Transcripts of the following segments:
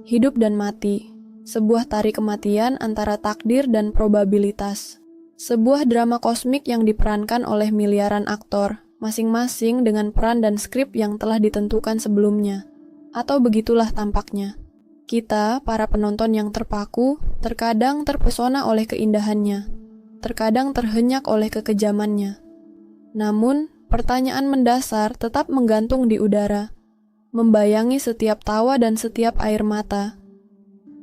Hidup dan mati, sebuah tari kematian antara takdir dan probabilitas. Sebuah drama kosmik yang diperankan oleh miliaran aktor, masing-masing dengan peran dan skrip yang telah ditentukan sebelumnya. Atau begitulah tampaknya. Kita, para penonton yang terpaku, terkadang terpesona oleh keindahannya, terkadang terhenyak oleh kekejamannya. Namun, pertanyaan mendasar tetap menggantung di udara, membayangi setiap tawa dan setiap air mata.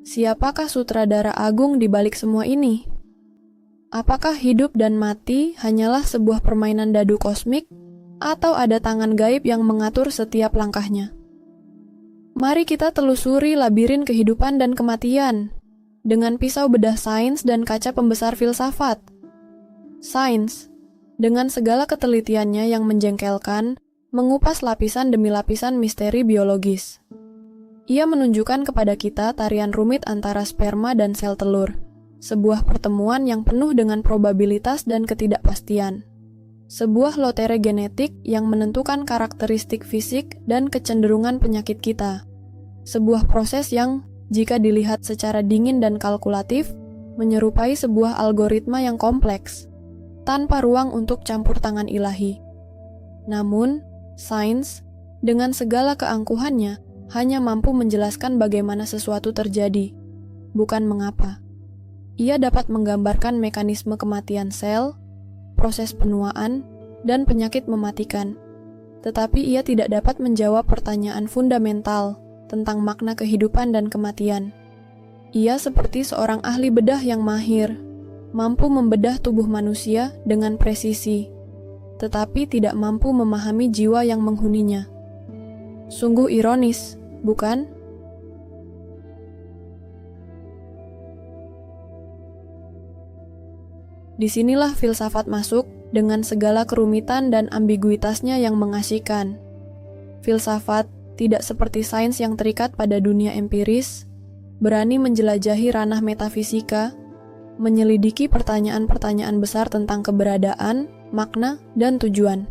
Siapakah sutradara agung di balik semua ini? Apakah hidup dan mati hanyalah sebuah permainan dadu kosmik, atau ada tangan gaib yang mengatur setiap langkahnya? Mari kita telusuri labirin kehidupan dan kematian, dengan pisau bedah sains dan kaca pembesar filsafat. Sains, dengan segala ketelitiannya yang menjengkelkan, mengupas lapisan demi lapisan misteri biologis. Ia menunjukkan kepada kita tarian rumit antara sperma dan sel telur, sebuah pertemuan yang penuh dengan probabilitas dan ketidakpastian. Sebuah lotere genetik yang menentukan karakteristik fisik dan kecenderungan penyakit kita. Sebuah proses yang, jika dilihat secara dingin dan kalkulatif, menyerupai sebuah algoritma yang kompleks, tanpa ruang untuk campur tangan ilahi. Namun, sains, dengan segala keangkuhannya, hanya mampu menjelaskan bagaimana sesuatu terjadi, bukan mengapa. Ia dapat menggambarkan mekanisme kematian sel, proses penuaan, dan penyakit mematikan. Tetapi ia tidak dapat menjawab pertanyaan fundamental tentang makna kehidupan dan kematian. Ia seperti seorang ahli bedah yang mahir, mampu membedah tubuh manusia dengan presisi, tetapi tidak mampu memahami jiwa yang menghuninya. Sungguh ironis, bukan? Disinilah filsafat masuk dengan segala kerumitan dan ambiguitasnya yang mengasihkan. Filsafat tidak seperti sains yang terikat pada dunia empiris, berani menjelajahi ranah metafisika, menyelidiki pertanyaan-pertanyaan besar tentang keberadaan, makna, dan tujuan.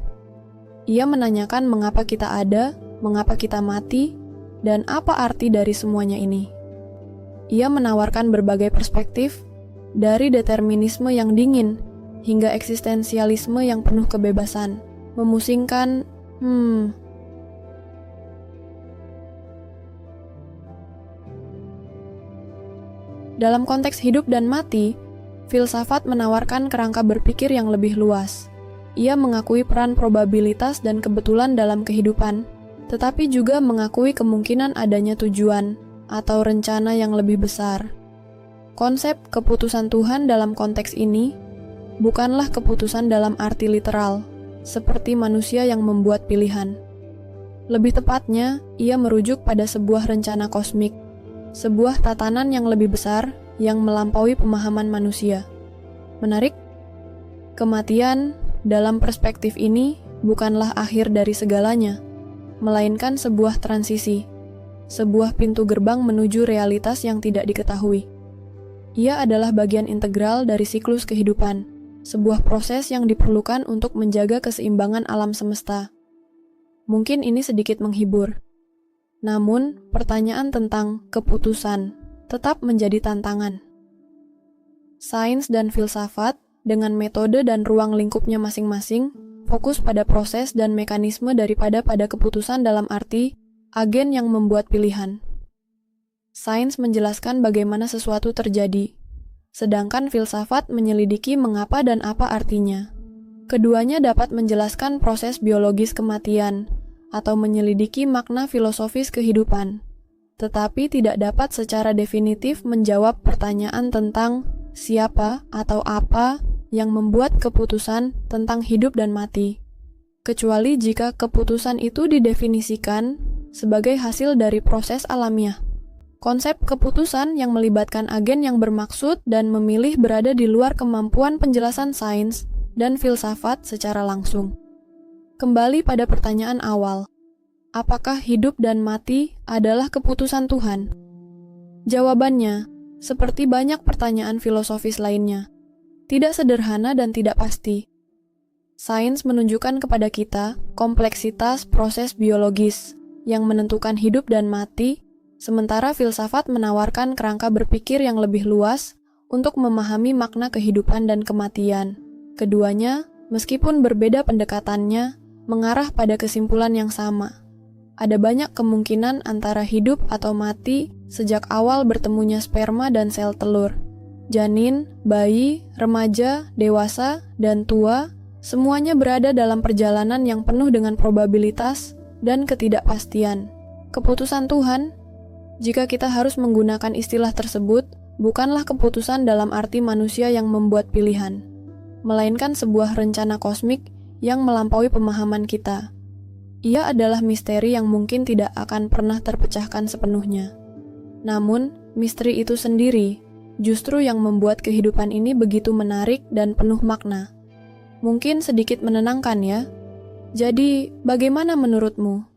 Ia menanyakan mengapa kita ada, mengapa kita mati, dan apa arti dari semuanya ini. Ia menawarkan berbagai perspektif, dari determinisme yang dingin hingga eksistensialisme yang penuh kebebasan, memusingkan, Dalam konteks hidup dan mati, filsafat menawarkan kerangka berpikir yang lebih luas. Ia mengakui peran probabilitas dan kebetulan dalam kehidupan, tetapi juga mengakui kemungkinan adanya tujuan atau rencana yang lebih besar. Konsep keputusan Tuhan dalam konteks ini bukanlah keputusan dalam arti literal, seperti manusia yang membuat pilihan. Lebih tepatnya, ia merujuk pada sebuah rencana kosmik, sebuah tatanan yang lebih besar yang melampaui pemahaman manusia. Menarik? Kematian, dalam perspektif ini, bukanlah akhir dari segalanya, melainkan sebuah transisi, sebuah pintu gerbang menuju realitas yang tidak diketahui. Ia adalah bagian integral dari siklus kehidupan, sebuah proses yang diperlukan untuk menjaga keseimbangan alam semesta. Mungkin ini sedikit menghibur. Namun, pertanyaan tentang keputusan tetap menjadi tantangan. Sains dan filsafat, dengan metode dan ruang lingkupnya masing-masing, fokus pada proses dan mekanisme daripada pada keputusan dalam arti agen yang membuat pilihan. Sains menjelaskan bagaimana sesuatu terjadi, sedangkan filsafat menyelidiki mengapa dan apa artinya. Keduanya dapat menjelaskan proses biologis kematian, atau menyelidiki makna filosofis kehidupan, tetapi tidak dapat secara definitif menjawab pertanyaan tentang siapa atau apa yang membuat keputusan tentang hidup dan mati, kecuali jika keputusan itu didefinisikan sebagai hasil dari proses alamiah. Konsep keputusan yang melibatkan agen yang bermaksud dan memilih berada di luar kemampuan penjelasan sains dan filsafat secara langsung. Kembali pada pertanyaan awal, apakah hidup dan mati adalah keputusan Tuhan? Jawabannya, seperti banyak pertanyaan filosofis lainnya, tidak sederhana dan tidak pasti. Sains menunjukkan kepada kita kompleksitas proses biologis yang menentukan hidup dan mati, sementara filsafat menawarkan kerangka berpikir yang lebih luas untuk memahami makna kehidupan dan kematian. Keduanya, meskipun berbeda pendekatannya, mengarah pada kesimpulan yang sama. Ada banyak kemungkinan antara hidup atau mati sejak awal bertemunya sperma dan sel telur. Janin, bayi, remaja, dewasa, dan tua, semuanya berada dalam perjalanan yang penuh dengan probabilitas dan ketidakpastian. Keputusan Tuhan, jika kita harus menggunakan istilah tersebut, bukanlah keputusan dalam arti manusia yang membuat pilihan, melainkan sebuah rencana kosmik yang melampaui pemahaman kita. Ia adalah misteri yang mungkin tidak akan pernah terpecahkan sepenuhnya. Namun, misteri itu sendiri justru yang membuat kehidupan ini begitu menarik dan penuh makna. Mungkin sedikit menenangkan ya. Jadi, bagaimana menurutmu?